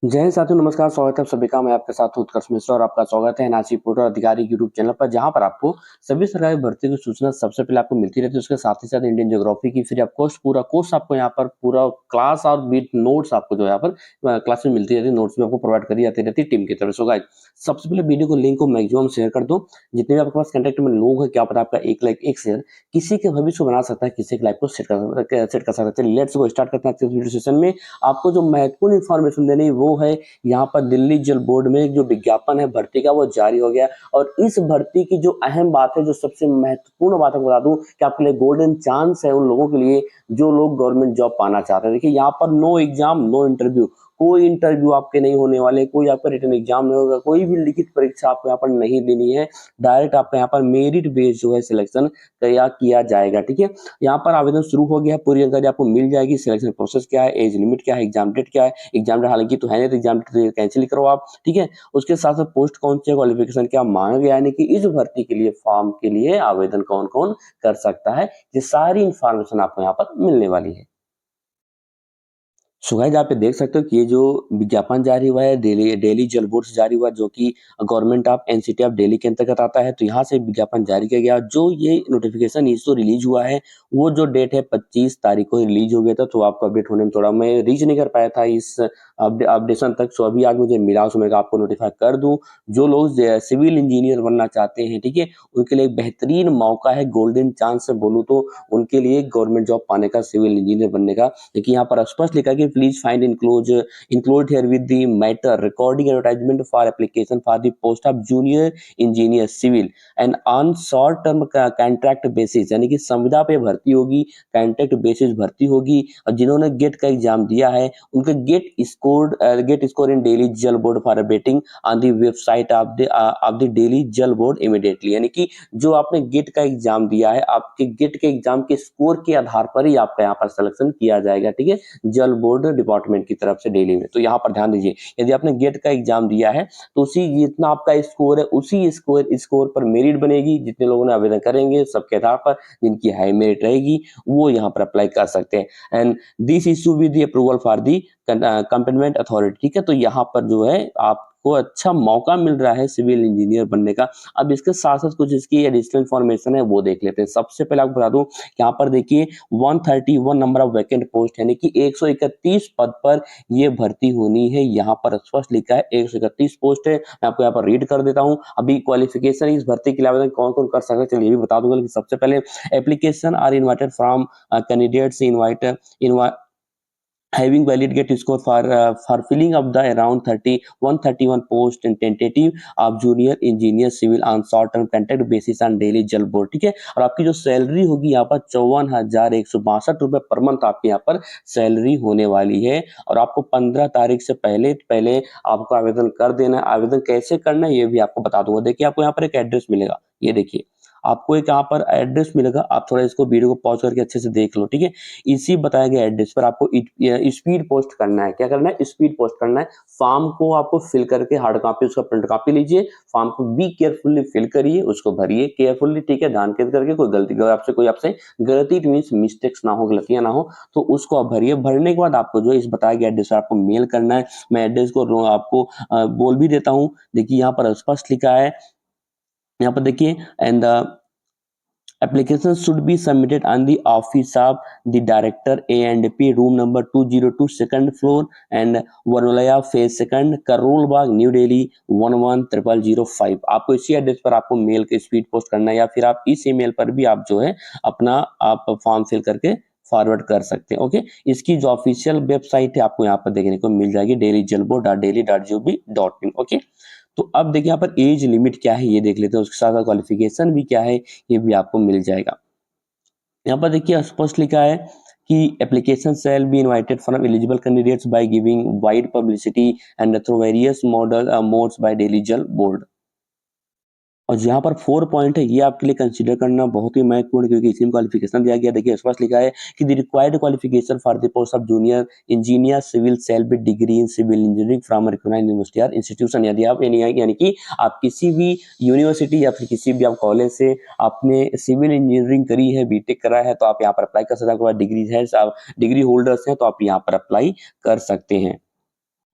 जय हिंद साथियों, नमस्कार। स्वागत है आप सभी का। मैं आपके साथ हूं उत्कर्ष मिश्रा और आपका स्वागत है एनआरसी पोर्टल अधिकारी यूट्यूब चैनल पर, जहां पर आपको सभी सरकारी भर्ती की सूचना सबसे पहले आपको मिलती रहती है। उसके साथ ही साथ इंडियन ज्योग्राफी की फ्री ऑफ कॉस्ट पूरा कोर्स आपको यहाँ पर पूरा क्लास और विद नोट्स आपको जो यहाँ पर क्लास में मिलती रहती है। नोट्स भी आपको प्रोवाइड करी जाती रहती है टीम की तरफ से। गाइस, सबसे पहले वीडियो को लिंक को मैक्सिमम शेयर कर दो। जितने भी आपके पास कॉन्टेक्ट में लोग हैं, क्या पता आपका एक लाइक एक शेयर किसी के भविष्य को बना सकता है, किसी की लाइफ को सेट कर सकता है। लेट्स गो स्टार्ट करते हैं आज के वीडियो सेशन में। आपको जो महत्वपूर्ण इन्फॉर्मेशन देनी वो है, यहाँ पर दिल्ली जल बोर्ड में जो विज्ञापन है भर्ती का वो जारी हो गया। और इस भर्ती की जो अहम बात है, जो सबसे महत्वपूर्ण बात है, बता दूं कि आपके लिए गोल्डन चांस है उन लोगों के लिए जो लोग गवर्नमेंट जॉब पाना चाहते हैं। देखिए, यहाँ पर नो एग्जाम नो इंटरव्यू, कोई इंटरव्यू आपके नहीं होने वाले, कोई आपका रिटन एग्जाम नहीं होगा, कोई भी लिखित परीक्षा आपको यहाँ पर नहीं देनी है। डायरेक्ट आपका यहाँ पर मेरिट बेस्ड जो है सिलेक्शन तैयार किया जाएगा। ठीक है, यहाँ पर आवेदन शुरू हो गया, पूरी जानकारी आपको मिल जाएगी। सिलेक्शन प्रोसेस क्या है, एज लिमिट क्या है, एग्जाम डेट क्या है। एग्जाम डेट हालांकि तो है नहीं, तो एग्जाम डेट कैंसिल करो आप। ठीक है, उसके साथ साथ पोस्ट कौन सी है, क्वालिफिकेशन क्या मांगा गया, यानी कि इस भर्ती के लिए फॉर्म के लिए आवेदन कौन कौन कर सकता है, ये सारी इंफॉर्मेशन आपको यहाँ पर मिलने वाली है। सो गाइस, आप ये देख सकते हो कि ये जो विज्ञापन जारी हुआ है दिल्ली जल बोर्ड से जारी हुआ, जो कि government of NCT of Delhi के अंतर्गत आता है। तो यहाँ से विज्ञापन जारी किया गया। जो ये नोटिफिकेशन इस रिलीज हुआ है, वो जो डेट है 25 तारीख को रिलीज हो गया था। तो आपको अपडेट होने में थोड़ा मैं रीच नहीं कर पाया था इस अपडेशन तक। सो अभी आज मुझे मिला, सो मैं आपको नोटिफाई कर दूं। जो लोग सिविल इंजीनियर बनना चाहते हैं, ठीक है, उनके लिए एक बेहतरीन मौका है, गोल्डन चांस से बोलूँ तो उनके लिए गवर्नमेंट जॉब पाने का, सिविल इंजीनियर बनने का। देखिए, यहाँ पर स्पष्ट लिखा है कि please find include here with the matter recording advertisement for application for the post of junior engineer civil and on short term contract basis, यानी कि संविदा पे भर्ती होगी, कॉन्ट्रैक्ट बेसिस भर्ती होगी। और जिन्होंने गेट का एग्जाम दिया है उनके GATE score in Delhi Jal Board for betting on the website of the Delhi Jal Board immediately, यानी कि जो आपने गेट का एग्जाम दिया है, आपके गेट के एग्जाम के स्कोर के आधार पर ही आपका यहाँ पर सिलेक्शन किया जाएगा। ठीक है, जल बोर्ड डिपार्टमेंट की तरफ से दिल्ली में। तो यहाँ पर ध्यान दीजिए, यदि आपने गेट का एग्जाम दिया है तो उसी जितना आपका स्कोर है, उसी स्कोर पर मेरिट बनेगी। जितने लोगों ने आवेदन करेंगे सबके आधार पर जिनकी हाई मेरिट रहेगी वो यहाँ पर अप्लाई कर सकते हैं। And this issue with the approval for the competent authority. ठीक है, तो यहाँ पर जो है आपको अच्छा मौका मिल रहा है सिविल इंजीनियर बनने का। अब इसके साथ साथ कुछ इसकी एडिशनल इन्फॉर्मेशन है वो देख लेते हैं। सबसे पहले आपको बता दूं, यहाँ पर देखिए 131 नंबर ऑफ वैकेंट पोस्ट, यानी कि 131 पद पर ये भर्ती होनी है। यहाँ पर स्पष्ट लिखा है 131 पोस्ट है। मैं आपको यहाँ पर रीड कर देता हूँ। अभी क्वालिफिकेशन इस भर्ती के लिए आवेदन कौन कौन कर सकते हैं, चलिए ये भी बता दूंगा। लेकिन सबसे पहले application are invited from candidates having valid get score for filling up the around 131 post and tentative of junior engineer civil on short term contract basis on daily जल बोर्ड। ठीक है, और आपकी जो सैलरी होगी यहाँ पर 54,162 रुपए पर मंथ आपकी यहाँ पर सैलरी होने वाली है। और आपको 15 तारीख से पहले पहले आपको आवेदन कर देना है। आवेदन कैसे करना है ये भी आपको बता दूंगा। देखिए, आपको यहाँ पर एक एड्रेस मिलेगा, ये देखिए आपको एक यहाँ पर एड्रेस मिलेगा। आप थोड़ा इसको वीडियो को पॉज करके अच्छे से देख लो। ठीक है, इसी बताए गए एड्रेस पर आपको स्पीड पोस्ट करना है। क्या करना है, स्पीड पोस्ट करना है। फॉर्म को आपको फिल करके हार्ड कॉपी उसका प्रिंट कॉपी लीजिए। फॉर्म को बी केयरफुली फिल करिए, उसको भरिए केयरफुली। ठीक है, ध्यान केंद्रित करके, कोई आपसे गलती मीन्स मिस्टेक्स ना हो, गलतियां ना हो, तो उसको आप भरिए। भरने के बाद आपको जो इस बताए गए एड्रेस पर आपको मेल करना है। मैं एड्रेस को आपको बोल भी देता हूँ। देखिए, यहाँ पर स्पष्ट लिखा है, यहाँ पर देखिए, and application should be submitted on the office of the director A&P, room number 202, second floor, and वरवलया phase second, Karol Bagh, new Delhi 110005। आपको इसी एड्रेस पर आपको मेल के स्पीड पोस्ट करना है, या फिर आप इस ईमेल पर भी आप जो है अपना आप फॉर्म फिल करके फॉरवर्ड कर सकते हैं। ओके, इसकी जो ऑफिशियल वेबसाइट है आपको यहाँ पर देखने को मिल जाएगी, delhi.jalbo.delhi.gov.in। ओके, तो अब देखिए यहाँ पर एज लिमिट क्या है ये देख लेते हैं, उसके साथ क्वालिफिकेशन भी क्या है ये भी आपको मिल जाएगा। यहाँ पर देखिए स्पष्ट लिखा है कि application shall be invited from eligible candidates by giving wide publicity and through various modes by Delhi Jal Board. और जहाँ पर 4 पॉइंट है ये आपके लिए कंसीडर करना बहुत ही महत्वपूर्ण, क्योंकि इसी में क्वालिफिकेशन दिया गया। देखिए स्पष्ट लिखा है कि the required qualification for the post of junior engineer civil shall be degree in civil engineering from recognised university और इंस्टीट्यूशन। यदि आप यानी कि आप किसी भी यूनिवर्सिटी या फिर किसी भी आप कॉलेज से आपने सिविल इंजीनियरिंग करी है, बीटेक करा है, तो आप यहाँ पर अप्लाई कर सकते हैं। आपके पास डिग्री है, आप डिग्री होल्डर्स हैं, तो आप यहाँ पर अप्लाई कर सकते हैं।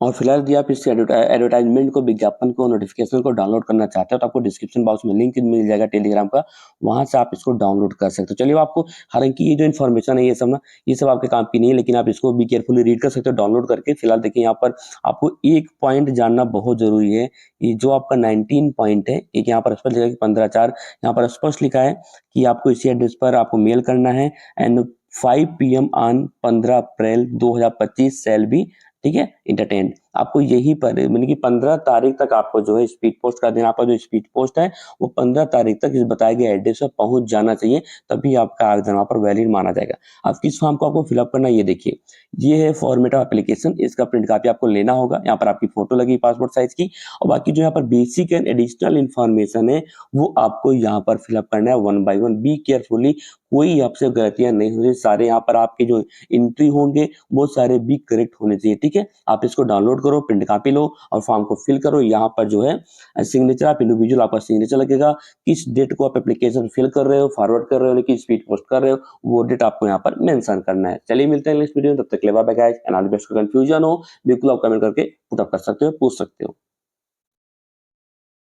और फिलहाल यदि आप इस एडवर्टाइजमेंट को, विज्ञापन को, नोटिफिकेशन को डाउनलोड करना चाहते हो तो आपको डिस्क्रिप्शन बॉक्स में लिंक मिल जाएगा टेलीग्राम का, वहाँ से आप इसको डाउनलोड कर सकते हो। चलिए आपको, हालाँकि ये जो इन्फॉर्मेशन है ये सब ना, ये सब आपके काम की नहीं है, लेकिन आप इसको भी केयरफुली रीड कर सकते हो डाउनलोड करके। फिलहाल देखिए यहाँ पर आपको एक पॉइंट जानना बहुत ज़रूरी है, ये जो आपका 19 पॉइंट है, एक यहाँ पर स्पष्ट लिखा है कि 15/4, यहाँ पर स्पष्ट लिखा है कि आपको इसी एड्रेस पर आपको मेल करना है and 5 PM on 15 April 2025 shall be, ठीक है, एंटरटेन्ड। आपको यही पर यानी कि 15 तारीख तक आपको जो है स्पीड पोस्ट कर देना। आपका जो स्पीड पोस्ट है वो 15 तारीख तक इस बताए गए एड्रेस पर पहुंच जाना चाहिए, तभी आपका आवेदन वहाँ पर वैलिड माना जाएगा। अब किस फॉर्म को आपको फिलअप करना है ये देखिए, ये है फॉर्मेट ऑफ एप्लीकेशन, इसका प्रिंट कॉपी आपको लेना होगा। यहाँ पर आपकी फोटो लगी पासपोर्ट साइज की, और बाकी जो यहाँ पर बेसिक एंड एडिशनल इन्फॉर्मेशन है वो आपको यहाँ पर फिलअप करना है one by one. Be carefully, कोई आपसे गलतियां नहीं होगी, सारे यहाँ पर आपके जो एंट्री होंगे वो सारे भी करेक्ट होने चाहिए, ठीक है। आप इसको डाउनलोड करो, प्रिंट कॉपी लो और फॉर्म को फिल करो। यहाँ पर जो है सिग्नेचर, आप इंडिविजुअल आपका सिग्नेचर लगेगा, किस डेट को आप एप्लीकेशन फिल कर रहे हो, फॉरवर्ड कर रहे हो, लेकिन स्पीड पोस्ट कर रहे हो, वो डेट आपको यहाँ पर मेंशन करना है। चलिए मिलते हैं नेक्स्ट वीडियो में, तब तक के लिए bye bye guys. And all the best. Confusion हो बिल्कुल आप कमेंट करके पुट अप कर सकते हो, पूछ सकते हो।